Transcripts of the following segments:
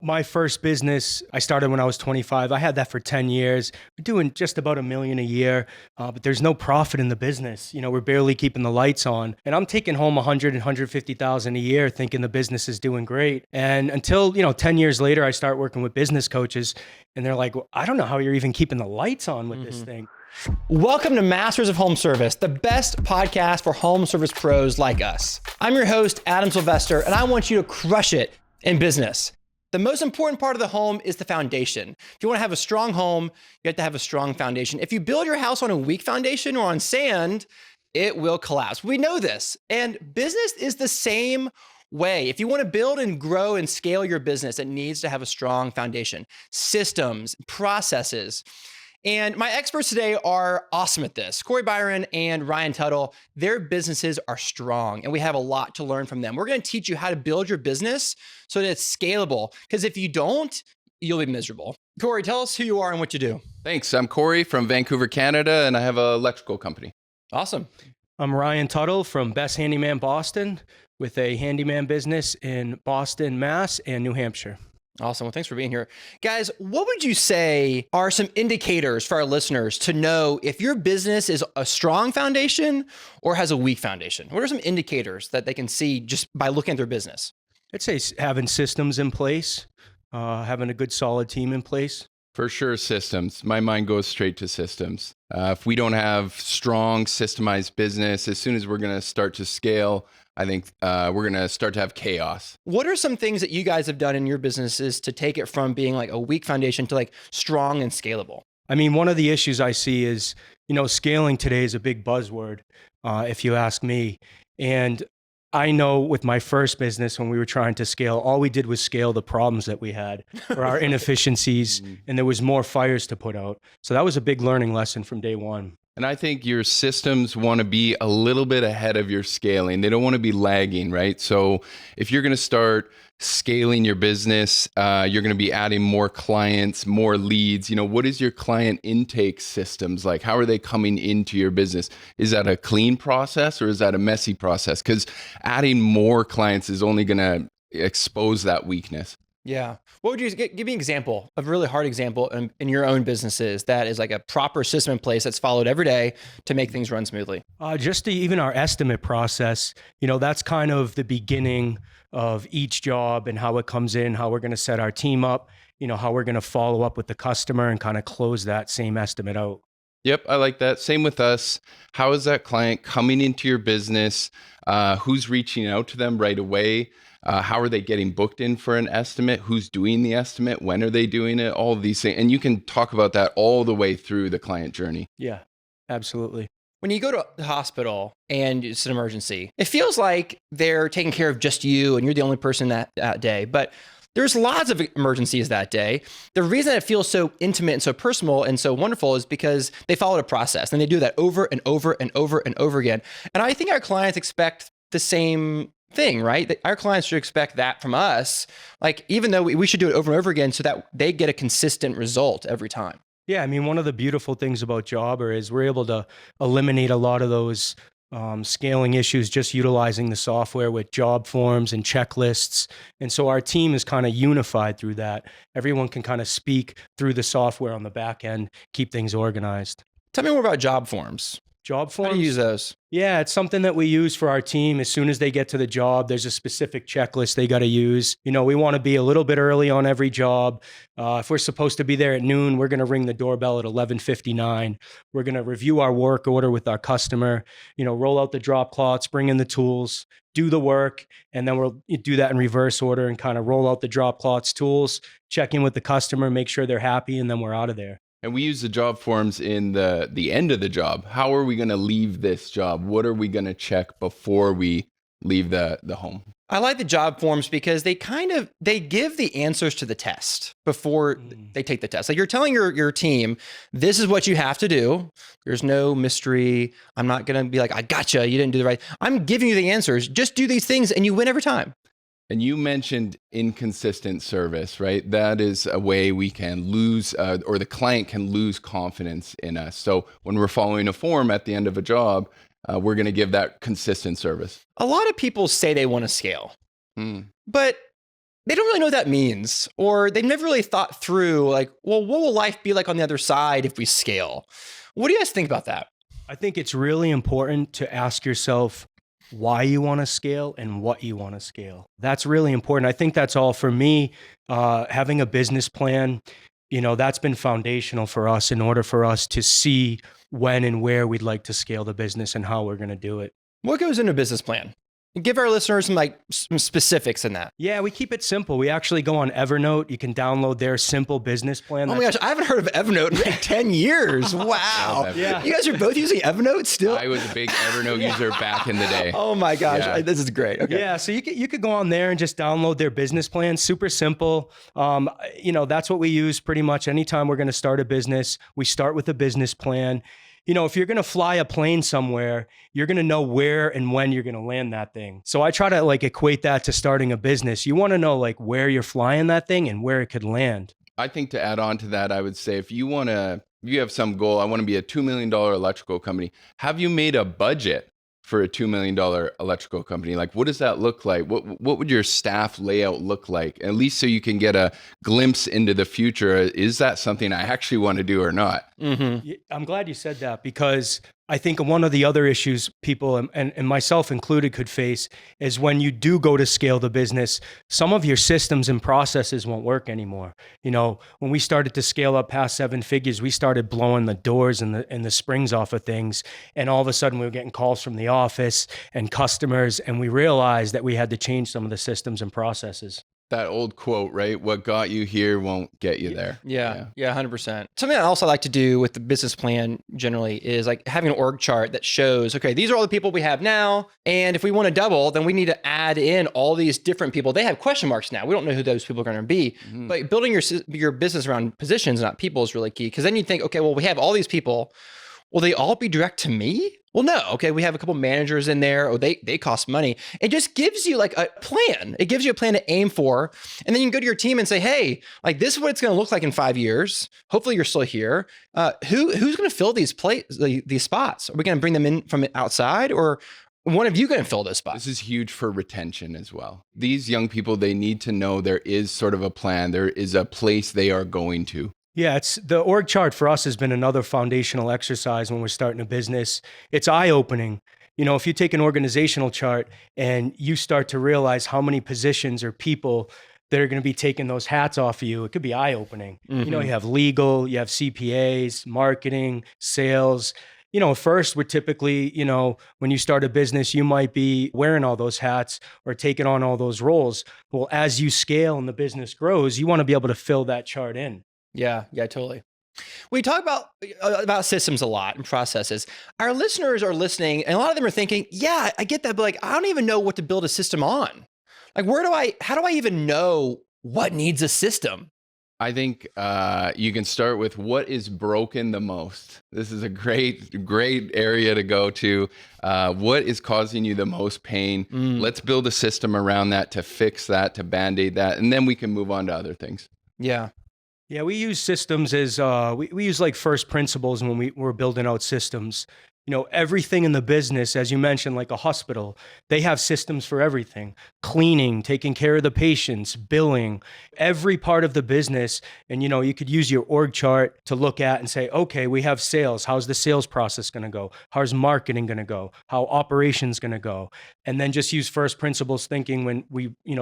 My first business, I started when I was 25. I had that for 10 years. We're doing just about $1 million a year, but there's no profit in the business. We're barely keeping the lights on. And I'm taking home 100 and 150,000 a year thinking the business is doing great. And until, 10 years later, I start working with business coaches and they're like, well, I don't know how you're even keeping the lights on with this thing. Welcome to Masters of Home Service, the best podcast for home service pros like us. I'm your host, Adam Sylvester, and I want you to crush it in business. The most important part of the home is the foundation. If you want to have a strong home, you have to have a strong foundation. If you build your house on a weak foundation or on sand, it will collapse. We know this. And business is the same way. If you want to build and grow and scale your business, it needs to have a strong foundation, systems, processes. And my experts today are awesome at this. Cory Byron and Ryaan Tuttle, their businesses are strong and we have a lot to learn from them. We're going to teach you how to build your business so that it's scalable, because if you don't, you'll be miserable. Cory, tell us who you are and what you do. Thanks. I'm Cory from Vancouver, Canada, and I have an electrical company. Awesome. I'm Ryaan Tuttle from Handyman Boston with a handyman business in Boston, Mass. and New Hampshire. Awesome. Well, thanks for being here. Guys, what would you say are some indicators for our listeners to know if your business is a strong foundation or has a weak foundation? What are some indicators that they can see just by looking at their business? I'd say having systems in place, having a good solid team in place. For sure, systems. My mind goes straight to systems. If we don't have strong, systemized business, as soon as we're going to start to scale, I think we're going to start to have chaos. What are some things that you guys have done in your businesses to take it from being like a weak foundation to like strong and scalable? I mean, one of the issues I see is, scaling today is a big buzzword, if you ask me. And I know with my first business, when we were trying to scale, all we did was scale the problems that we had or our inefficiencies, and there was more fires to put out. So that was a big learning lesson from day one. And I think your systems want to be a little bit ahead of your scaling. They don't want to be lagging, right? So if you're going to start scaling your business, you're going to be adding more clients, more leads. What is your client intake systems like? How are they coming into your business? Is that a clean process or is that a messy process? Because adding more clients is only going to expose that weakness. Yeah. What would you give me an example, a really hard example in your own businesses that is like a proper system in place that's followed every day to make things run smoothly? Even our estimate process, that's kind of the beginning of each job and how it comes in, how we're going to set our team up, how we're going to follow up with the customer and kind of close that same estimate out. Yep, I like that. Same with us. How is that client coming into your business? Who's reaching out to them right away? How are they getting booked in for an estimate? Who's doing the estimate? When are they doing it? All of these things. And you can talk about that all the way through the client journey. Yeah, absolutely. When you go to the hospital and it's an emergency, it feels like they're taking care of just you and you're the only person that day. But there's lots of emergencies that day. The reason it feels so intimate and so personal and so wonderful is because they followed a process and they do that over and over and over and over again. And I think our clients expect the same thing, right? That our clients should expect that from us. Like, even though we should do it over and over again so that they get a consistent result every time. Yeah, I mean, one of the beautiful things about Jobber is we're able to eliminate a lot of those scaling issues just utilizing the software with job forms and checklists. And so our team is kind of unified through that. Everyone can kind of speak through the software on the back end, keep things organized. Tell me more about job forms. Job forms? How do you use those? Yeah, it's something that we use for our team. As soon as they get to the job, there's a specific checklist they got to use. We want to be a little bit early on every job. If we're supposed to be there at noon, we're going to ring the doorbell at 11:59. We're going to review our work order with our customer, roll out the drop cloths, bring in the tools, do the work, and then we'll do that in reverse order and kind of roll out the drop cloths, tools, check in with the customer, make sure they're happy, and then we're out of there. And we use the job forms in the end of the job. How are we going to leave this job? What are we going to check before we leave the home? I like the job forms because they give the answers to the test before they take the test. Like, you're telling your team, this is what you have to do. There's no mystery. I'm not going to be like, I gotcha, you didn't do the right. I'm giving you the answers. Just do these things and you win every time. And you mentioned inconsistent service, right? That is a way we can lose, or the client can lose confidence in us. So when we're following a form at the end of a job, we're going to give that consistent service. A lot of people say they want to scale, but they don't really know what that means, or they've never really thought through like, well, what will life be like on the other side if we scale? What do you guys think about that? I think it's really important to ask yourself why you want to scale and what you want to scale. That's really important. I think that's all for me. Having a business plan, that's been foundational for us in order for us to see when and where we'd like to scale the business and how we're going to do it. What goes into a business plan? Give our listeners some specifics in that. Yeah, we keep it simple. We actually go on Evernote. You can download their simple business plan. Oh my gosh, I haven't heard of Evernote in like 10 years. Wow. Yeah. You guys are both using Evernote still? I was a big Evernote user back in the day. Oh my gosh, Yeah. this is great. Okay. Yeah, so you could go on there and just download their business plan. Super simple. That's what we use pretty much anytime we're going to start a business. We start with a business plan. If you're going to fly a plane somewhere, you're going to know where and when you're going to land that thing. So I try to equate that to starting a business. You want to know where you're flying that thing and where it could land. I think to add on to that, I would say if you have some goal, I want to be a $2 million electrical company. Have you made a budget for a $2 million electrical company? Like, what does that look like? What would your staff layout look like? At least so you can get a glimpse into the future. Is that something I actually want to do or not? Mm-hmm. I'm glad you said that, because I think one of the other issues people, and myself included, could face is when you do go to scale the business, some of your systems and processes won't work anymore. When we started to scale up past 7 figures, we started blowing the doors and the springs off of things. And all of a sudden we were getting calls from the office and customers, and we realized that we had to change some of the systems and processes. That old quote, right? What got you here won't get you there. Yeah, 100%. Something I also like to do with the business plan generally is having an org chart that shows, okay, these are all the people we have now. And if we want to double, then we need to add in all these different people. They have question marks now. We don't know who those people are going to be. Mm-hmm. But building your business around positions, not people, is really key. Because then you think, okay, well, we have all these people. Will they all be direct to me? Well, no. Okay, we have a couple managers in there. Oh, they cost money. It just gives you a plan. It gives you a plan to aim for. And then you can go to your team and say, hey, this is what it's going to look like in 5 years. Hopefully you're still here. Who's going to fill these spots? Are we going to bring them in from outside, or one of you going to fill those spots? This is huge for retention as well. These young people, they need to know there is sort of a plan. There is a place they are going to. Yeah, it's the org chart for us has been another foundational exercise when we're starting a business. It's eye-opening. If you take an organizational chart and you start to realize how many positions or people that are going to be taking those hats off of you, it could be eye-opening. Mm-hmm. You have legal, you have CPAs, marketing, sales. First, we're typically, when you start a business, you might be wearing all those hats or taking on all those roles. Well, as you scale and the business grows, you want to be able to fill that chart in. Yeah, totally. We talk about systems a lot and processes. Our listeners are listening, and a lot of them are thinking, yeah, I get that, but I don't even know what to build a system on. How do I even know what needs a system? I think you can start with what is broken the most. This is a great area to go to. What is causing you the most pain? Let's build a system around that to fix that, to Band-Aid that, and then we can move on to other things. Yeah. Yeah, we use systems as, we use first principles when we're building out systems. Everything in the business, as you mentioned, like a hospital, they have systems for everything: cleaning, taking care of the patients, billing, every part of the business. And, you could use your org chart to look at and say, okay, we have sales. How's the sales process going to go? How's marketing going to go? How operations going to go? And then just use first principles thinking when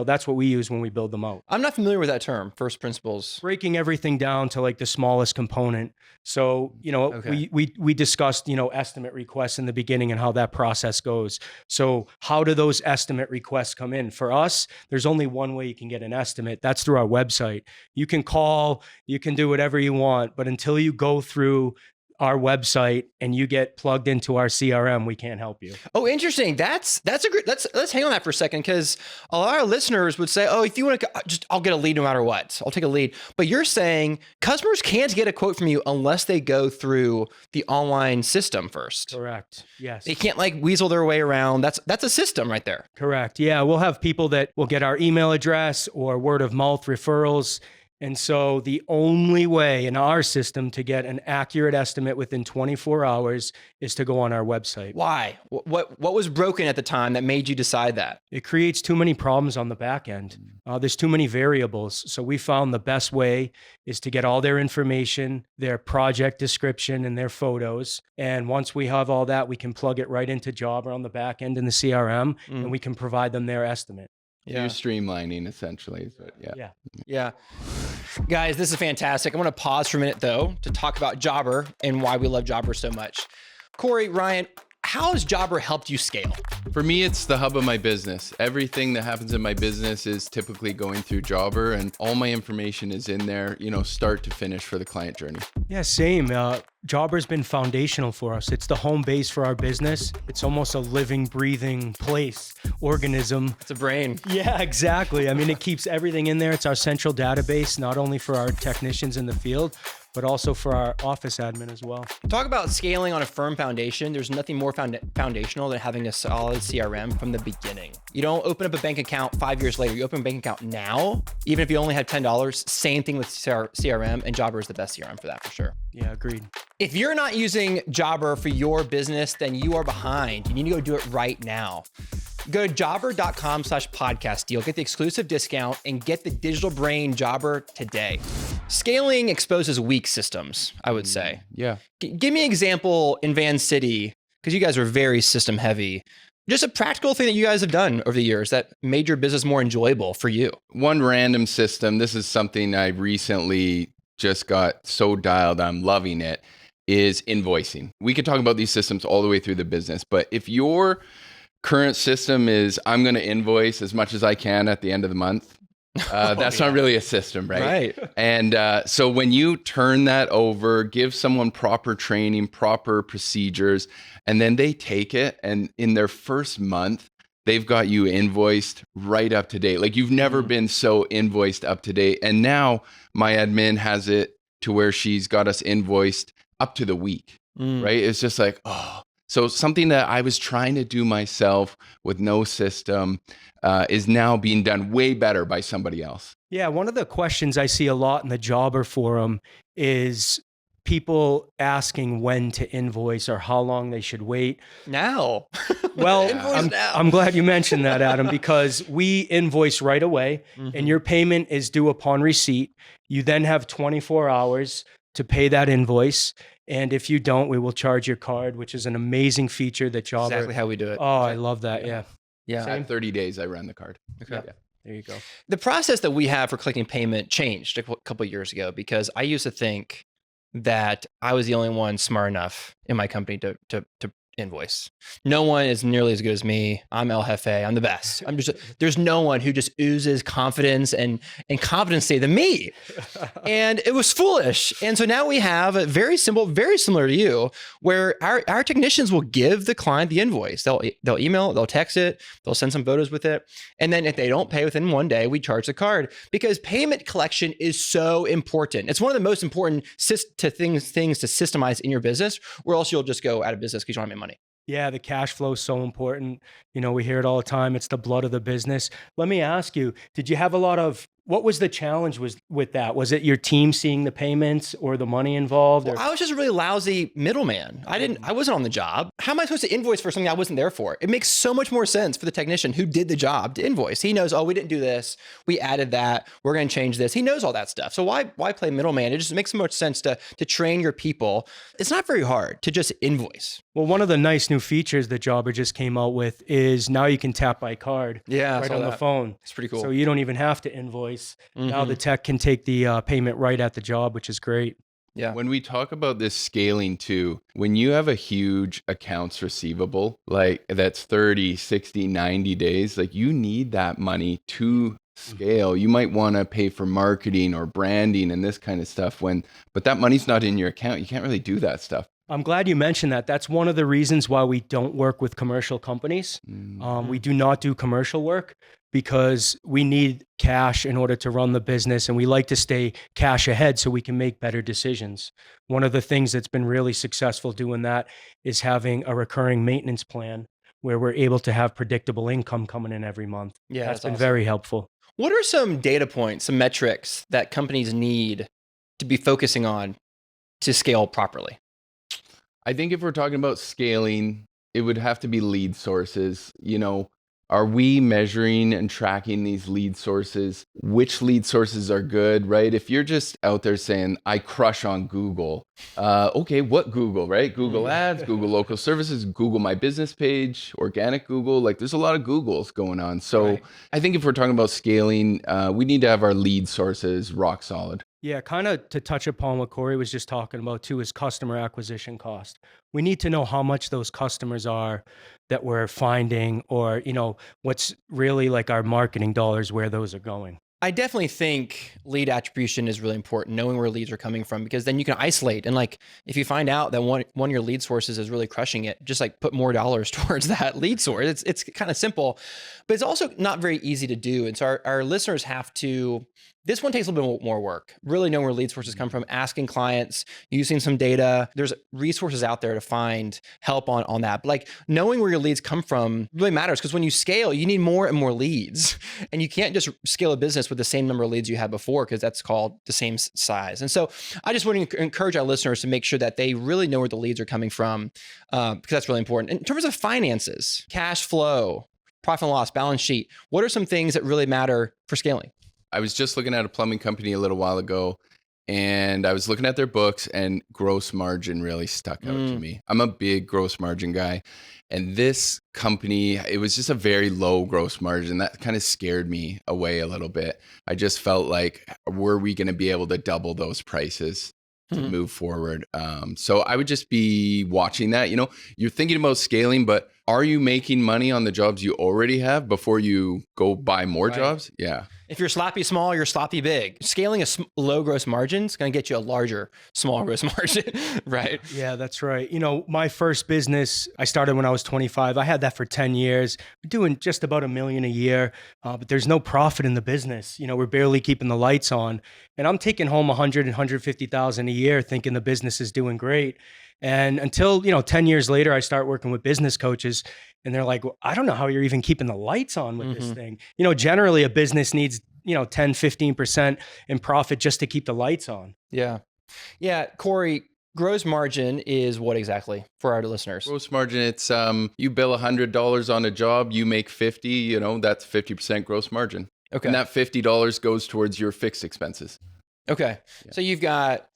that's what we use when we build them out. I'm not familiar with that term, first principles. Breaking everything down to the smallest component. So, Okay. we discussed, estimate requests in the beginning and how that process goes. So how do those estimate requests come in? For us, there's only one way you can get an estimate. That's through our website. You can call, you can do whatever you want, but until you go through our website and you get plugged into our CRM, we can't help you. Oh, interesting. That's a great, let's hang on that for a second, because a lot of listeners would say, oh, if you want to, I'll get a lead no matter what. I'll take a lead. But you're saying customers can't get a quote from you unless they go through the online system first. Correct. Yes. They can't weasel their way around. That's a system right there. Correct. Yeah. We'll have people that will get our email address or word of mouth referrals. And so the only way in our system to get an accurate estimate within 24 hours is to go on our website. Why? What was broken at the time that made you decide that? It creates too many problems on the back end. There's too many variables. So we found the best way is to get all their information, their project description, and their photos. And once we have all that, we can plug it right into Jobber on the back end in the CRM, and we can provide them their estimate. You're streamlining essentially. But Yeah. Guys, this is fantastic. I want to pause for a minute though to talk about Jobber and why we love Jobber so much. Cory, Ryaan, how has Jobber helped you scale? For me, it's the hub of my business. Everything that happens in my business is typically going through Jobber, and all my information is in there, start to finish for the client journey. Yeah, same. Jobber's been foundational for us. It's the home base for our business. It's almost a living, breathing place, organism. It's a brain. Yeah, exactly. I mean, it keeps everything in there. It's our central database, not only for our technicians in the field, but also for our office admin as well. Talk about scaling on a firm foundation. There's nothing more foundational than having a solid CRM from the beginning. You don't open up a bank account 5 years later. You open a bank account now, even if you only have $10. Same thing with CRM, and Jobber is the best CRM for that for sure. Yeah, agreed. If you're not using Jobber for your business, then you are behind. You need to go do it right now. Go to jobber.com/podcast deal, get the exclusive discount, and get the digital brain Jobber today. Scaling exposes weak systems, I would say. Yeah. Give me an example in Vancity, because you guys are very system heavy. Just a practical thing that you guys have done over the years that made your business more enjoyable for you. One random system, this is something I recently just got so dialed, I'm loving it, is invoicing. We could talk about these systems all the way through the business, but if your current system is, I'm going to invoice as much as I can at the end of the month, that's not really a system, right? Right. And so when you turn that over, give someone proper training, proper procedures, and then they take it, and in their first month, they've got you invoiced right up to date. Like you've never been so invoiced up to date. And now my admin has it to where she's got us invoiced up to the week, right? It's just like, oh. So something that I was trying to do myself with no system is now being done way better by somebody else. Yeah, one of the questions I see a lot in the Jobber forum is people asking when to invoice or how long they should wait. Now. Well, Invoice now. I'm glad you mentioned that, Adam, because we invoice right away and your payment is due upon receipt. You then have 24 hours to pay that invoice. And if you don't, we will charge your card, which is an amazing feature that Jobber. Exactly how we do it. Oh, I love that. Yeah. Yeah. At 30 days, I ran the card. Okay. Yeah. There you go. The process that we have for collecting payment changed a couple of years ago because I used to think that I was the only one smart enough in my company to invoice. No one is nearly as good as me. I'm El Jefe. I'm the best. There's no one who just oozes confidence and competency than me. And it was foolish. And so now we have a very simple, very similar to you, where our technicians will give the client the invoice. They'll email it, they'll text it, they'll send some photos with it. And then if they don't pay within one day, we charge the card because payment collection is so important. It's one of the most important things to systemize in your business, or else you'll just go out of business because you don't have any money. Yeah, the cash flow is so important. We hear it all the time. It's the blood of the business. Let me ask you, did you have what was the challenge with that? Was it your team seeing the payments or the money involved? Well, I was just a really lousy middleman. I wasn't on the job. How am I supposed to invoice for something I wasn't there for? It makes so much more sense for the technician who did the job to invoice. He knows, oh, we didn't do this. We added that. We're going to change this. He knows all that stuff. So why play middleman? It just makes so much sense to train your people. It's not very hard to just invoice. Well, one of the nice new features that Jobber just came out with is now you can tap by card right on the phone. It's pretty cool. So you don't even have to invoice. Now the tech can take the payment right at the job, which is great. Yeah. When we talk about this scaling too, when you have a huge accounts receivable, like that's 30, 60, 90 days, like you need that money to scale. You might want to pay for marketing or branding and this kind of stuff but that money's not in your account. You can't really do that stuff. I'm glad you mentioned that. That's one of the reasons why we don't work with commercial companies. We do not do commercial work because we need cash in order to run the business, and we like to stay cash ahead so we can make better decisions. One of the things that's been really successful doing that is having a recurring maintenance plan where we're able to have predictable income coming in every month. Yeah, that's been awesome. very helpful. What are some data points, some metrics that companies need to be focusing on to scale properly? I think if we're talking about scaling, it would have to be lead sources. Are we measuring and tracking these lead sources? Which lead sources are good, right? If you're just out there saying, I crush on Google, okay, what Google, right? Google Ads, Google Local Services, Google My Business Page, organic Google, like there's a lot of Googles going on. So Right. I think if we're talking about scaling, we need to have our lead sources rock solid. Yeah, kind of to touch upon what Cory was just talking about too, is customer acquisition cost. We need to know how much those customers are that we're finding, or, what's really like our marketing dollars, where those are going. I definitely think lead attribution is really important, knowing where leads are coming from, because then you can isolate. And like, if you find out that one of your lead sources is really crushing it, just like put more dollars towards that lead source. It's kind of simple, but it's also not very easy to do. And so our listeners have to, this one takes a little bit more work, really knowing where lead sources come from, asking clients, using some data. There's resources out there to find help on that. But like, knowing where your leads come from really matters, because when you scale, you need more and more leads. And you can't just scale a business with the same number of leads you had before, because that's called the same size. And so I just want to encourage our listeners to make sure that they really know where the leads are coming from, because that's really important. In terms of finances, cash flow, profit and loss, balance sheet, what are some things that really matter for scaling? I was just looking at a plumbing company a little while ago, and I was looking at their books, and gross margin really stuck out to me. I'm a big gross margin guy, and this company, it was just a very low gross margin. That kind of scared me away a little bit. I just felt like, were we going to be able to double those prices to move forward? So I would just be watching that. You're thinking about scaling, but are you making money on the jobs you already have before you go buy more jobs? Yeah. If you're sloppy small, you're sloppy big. Scaling a low gross margin is going to get you a larger small gross margin, right? Yeah, that's right. My first business, I started when I was 25. I had that for 10 years, doing just about $1 million a year, but there's no profit in the business. We're barely keeping the lights on, and I'm taking home 100 and 150,000 a year, thinking the business is doing great. And until, 10 years later, I start working with business coaches, and they're like, well, I don't know how you're even keeping the lights on with this thing. Generally a business needs, 10, 15% in profit just to keep the lights on. Yeah. Yeah. Cory, gross margin is what exactly for our listeners? Gross margin, it's you bill $100 on a job, you make 50, that's 50% gross margin. Okay. And that $50 goes towards your fixed expenses. Okay. Yeah. So you've got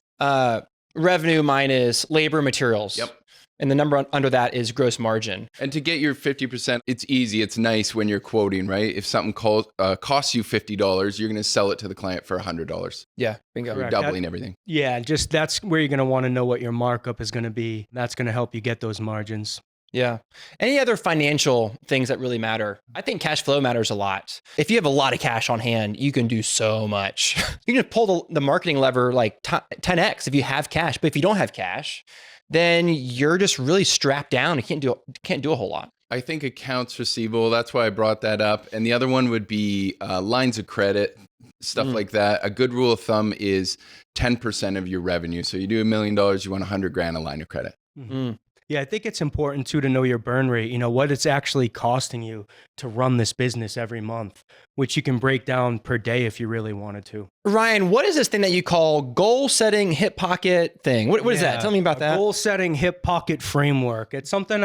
revenue minus labor, materials. Yep. And the number under that is gross margin. And to get your 50%, it's easy. It's nice when you're quoting, right? If something costs you $50, you're going to sell it to the client for $100. Yeah, bingo. You're doubling everything. Yeah, just that's where you're going to want to know what your markup is going to be. That's going to help you get those margins. Yeah. Any other financial things that really matter? I think cash flow matters a lot. If you have a lot of cash on hand, you can do so much. You can pull the marketing lever like 10x if you have cash. But if you don't have cash, then you're just really strapped down and can't do a whole lot. I think accounts receivable, that's why I brought that up. And the other one would be lines of credit, stuff like that. A good rule of thumb is 10% of your revenue. So you do $1 million, you want $100,000 a line of credit. Mm-hmm. Yeah, I think it's important too to know your burn rate, what it's actually costing you to run this business every month, which you can break down per day if you really wanted to. Ryaan, what is this thing that you call goal setting hip pocket thing? What is that? Tell me about that. Goal setting hip pocket framework. It's something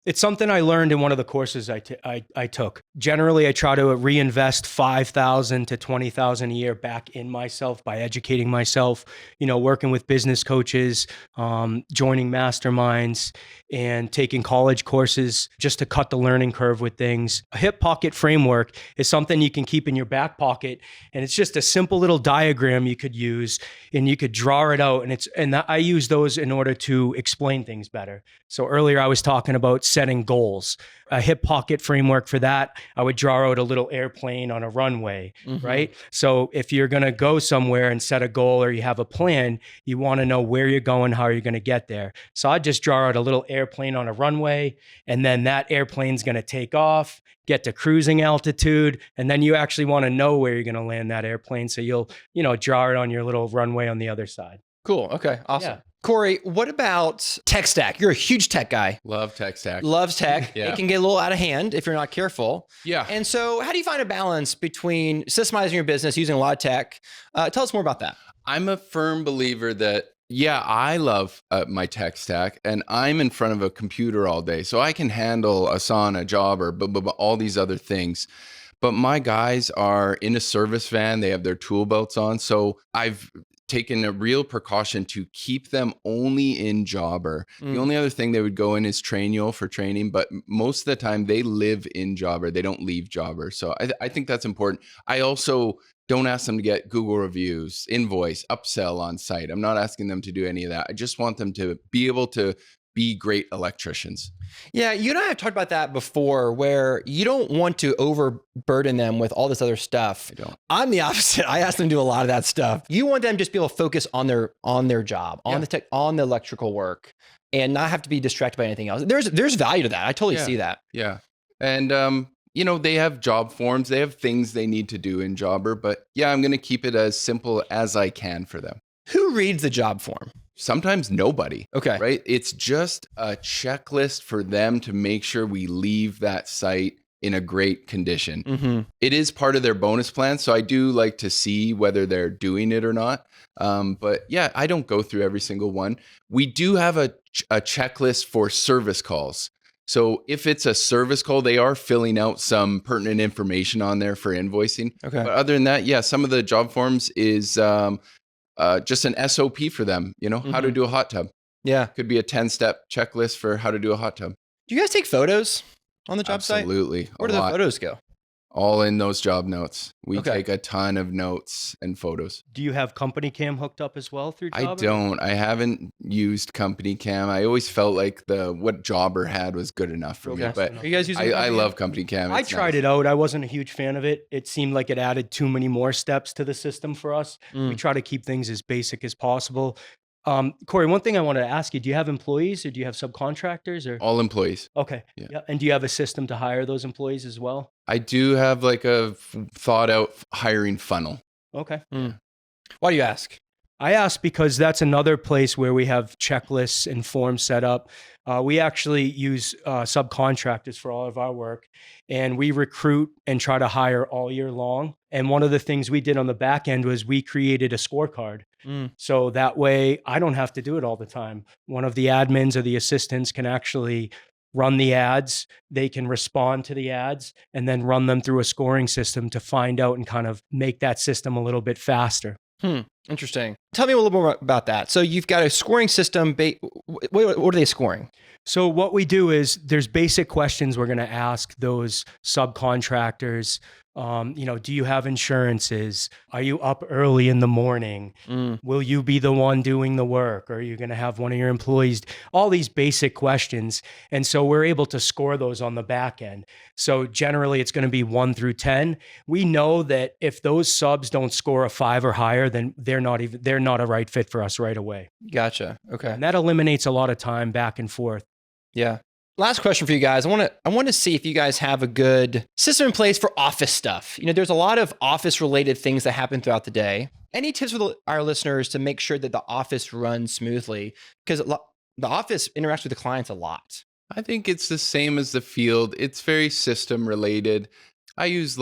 it's something I learned in one of the courses I took. Generally, I try to reinvest $5,000 to $20,000 a year back in myself by educating myself, working with business coaches, joining masterminds, and taking college courses just to cut the learning curve with things. A hip pocket framework is something you can keep in your back pocket, and it's just a simple little diagram you could use, and you could draw it out. And I use those in order to explain things better. So earlier I was talking about setting goals. A hip pocket framework for that, I would draw out a little airplane on a runway, right? So if you're going to go somewhere and set a goal, or you have a plan, you want to know where you're going, how you're going to get there. So I'd just draw out a little airplane on a runway, and then that airplane's going to take off, get to cruising altitude, and then you actually want to know where you're going to land that airplane. So you'll, draw it on your little runway on the other side. Cool. Okay. Awesome. Yeah. Cory, what about tech stack? You're a huge tech guy. Love tech stack. Loves tech. Yeah. It can get a little out of hand if you're not careful. Yeah. And so how do you find a balance between systemizing your business, using a lot of tech? Tell us more about that. I'm a firm believer that, yeah, I love my tech stack, and I'm in front of a computer all day. So I can handle Asana, Jobber, all these other things. But my guys are in a service van. They have their tool belts on. So I've taken a real precaution to keep them only in Jobber. The only other thing they would go in is Trainio for training, but most of the time they live in Jobber. They don't leave Jobber. So I think that's important. I also don't ask them to get Google reviews, invoice, upsell on site. I'm not asking them to do any of that. I just want them to be able to be great electricians. Yeah, you and I have talked about that before, where you don't want to overburden them with all this other stuff. I don't. I'm the opposite. I ask them to do a lot of that stuff. You want them to just be able to focus on their job, on the tech, on the electrical work, and not have to be distracted by anything else. There's value to that. I totally see that. Yeah. And they have job forms. They have things they need to do in Jobber, but yeah, I'm going to keep it as simple as I can for them. Who reads the job form? Sometimes nobody. Okay. Right? It's just a checklist for them to make sure we leave that site in a great condition. Mm-hmm. It is part of their bonus plan, so I do like to see whether they're doing it or not. But yeah, I don't go through every single one. We do have a checklist for service calls. So if it's a service call, they are filling out some pertinent information on there for invoicing. Okay. But other than that, yeah, some of the job forms is just an SOP for them, how to do a hot tub. Yeah. Could be a 10-step checklist for how to do a hot tub. Do you guys take photos on the job site? Absolutely. Where do the photos go? All in those job notes. We Okay. take a ton of notes and photos. Do you have company cam hooked up as well through Jobber? I don't. I haven't used company cam. I always felt like what Jobber had was good enough for me. Okay. But Are you guys using I company love cam? company cam. I It's tried nice. it out. I wasn't a huge fan of it. It seemed like it added too many more steps to the system for us. We try to keep things as basic as possible. Cory, one thing I wanted to ask you, do you have employees or do you have subcontractors or? All employees. Okay. Yeah. Yeah. And do you have a system to hire those employees as well? I do have like a thought out hiring funnel. Okay. Why do you ask? I ask because that's another place where we have checklists and forms set up. We actually use subcontractors for all of our work, and we recruit and try to hire all year long. And one of the things we did on the back end was we created a scorecard. So that way I don't have to do it all the time. One of the admins or the assistants can actually run the ads. They can respond to the ads and then run them through a scoring system to find out and kind of make that system a little bit faster. Interesting. Tell me a little more about that. So you've got a scoring system. What are they scoring? So what we do is there's basic questions we're going to ask those subcontractors. Do you have insurances? Are you up early in the morning? Will you be the one doing the work? Or are you going to have one of your employees? All these basic questions. And so we're able to score those on the back end. So generally it's going to be 1 through 10. We know that if those subs don't score a 5 or higher, then they're not a right fit for us right away. Gotcha. Okay. And that eliminates a lot of time back and forth. Yeah. Last question for you guys. I want to see if you guys have a good system in place for office stuff. There's a lot of office related things that happen throughout the day. Any tips for our listeners to make sure that the office runs smoothly? Because the office interacts with the clients a lot. I think it's the same as the field. It's very system related. I use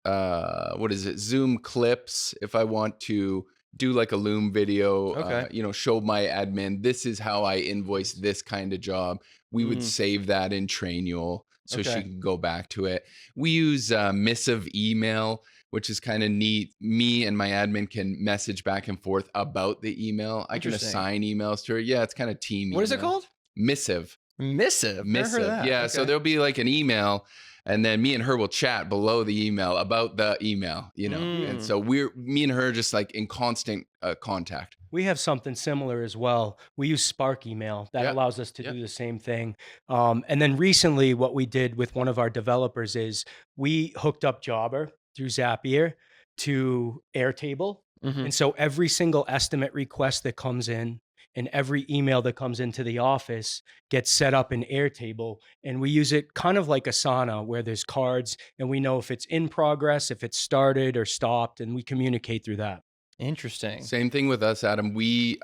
Zoom clips if I want to do like a Loom video, Okay. show my admin, this is how I invoice this kind of job. We would save that in Trainio so she Okay. can go back to it. We use missive email, which is kind of neat. Me and my admin can message back and forth about the email. I can Interesting. assign emails to her. Yeah, it's kind of team What is it email. called? Missive. Missive. Never heard of that. Yeah. Okay. So there'll be like an email, and then me and her will chat below the email about the email, And so me and her just like in constant contact. We have something similar as well. We use Spark email that Yeah. allows us to Yeah. do the same thing. And then recently what we did with one of our developers is we hooked up Jobber through Zapier to Airtable. And so every single estimate request that comes in and every email that comes into the office gets set up in Airtable. And we use it kind of like Asana, where there's cards and we know if it's in progress, if it's started or stopped, and we communicate through that. Interesting. Same thing with us, Adam.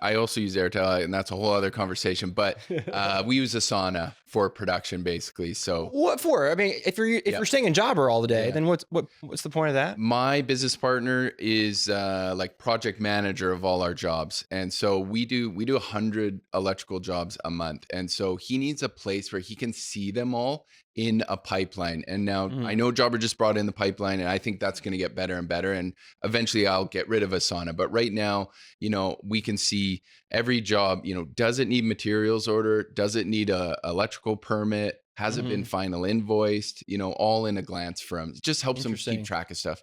I also use Airtel, and that's a whole other conversation. But we use Asana for production, basically. So What for? I mean, if you're staying in Jobber all the day, then what's the point of that? my business partner is like project manager of all our jobs, and so we do 100 electrical jobs a month, and so he needs a place where he can see them all in a pipeline. And now I know Jobber just brought in the pipeline, and I think that's going to get better and better. And eventually I'll get rid of Asana. But right now, we can see every job, does it need materials order? Does it need a electrical permit? Has it been final invoiced? All in a glance from, it just helps them keep track of stuff.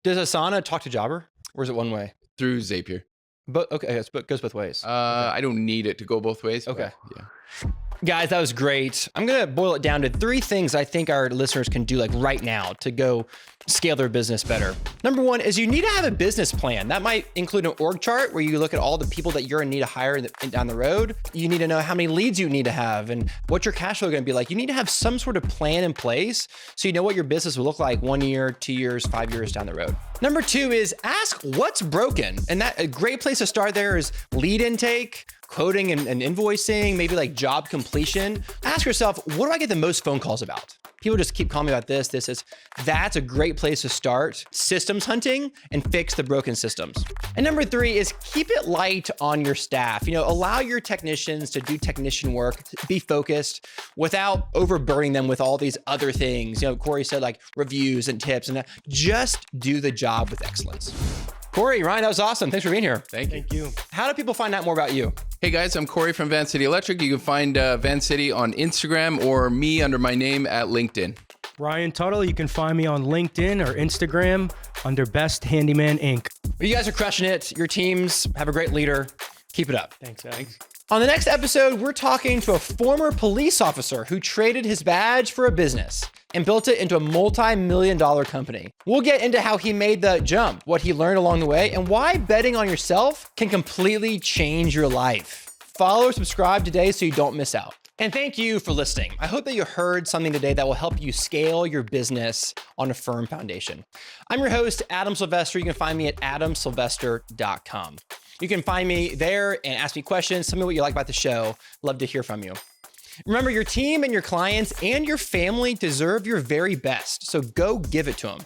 Does Asana talk to Jobber, or is it one way? Through Zapier. But okay, it goes both ways. I don't need it to go both ways. Okay. Yeah. Guys, that was great. I'm going to boil it down to 3 things I think our listeners can do like right now to go scale their business better. Number 1 is you need to have a business plan. That might include an org chart where you look at all the people that you're in need to hire down the road. You need to know how many leads you need to have and what your cash flow is going to be like. You need to have some sort of plan in place so you know what your business will look like 1 year, 2 years, 5 years down the road. Number 2 is ask what's broken. And that a great place to start there is lead intake, quoting and invoicing, maybe like job completion. Ask yourself, what do I get the most phone calls about? People just keep calling me about this. That's a great place to start systems hunting and fix the broken systems. And number 3 is keep it light on your staff. Allow your technicians to do technician work, be focused without overburdening them with all these other things. Cory said like reviews and tips and that. Just do the job with excellence. Cory, Ryaan, that was awesome. Thanks for being here. Thank you. How do people find out more about you? Hey guys, I'm Cory from Vancity Electric. You can find Vancity on Instagram or me under my name at LinkedIn. Ryaan Tuttle, you can find me on LinkedIn or Instagram under Best Handyman Inc. You guys are crushing it. Your teams have a great leader. Keep it up. Thanks, Alex. On the next episode, we're talking to a former police officer who traded his badge for a business and built it into a multi-million-dollar company. We'll get into how he made the jump, what he learned along the way, and why betting on yourself can completely change your life. Follow or subscribe today so you don't miss out. And thank you for listening. I hope that you heard something today that will help you scale your business on a firm foundation. I'm your host, Adam Sylvester. You can find me at adamsylvester.com. You can find me there and ask me questions. Tell me what you like about the show. Love to hear from you. Remember, your team and your clients and your family deserve your very best, so go give it to them.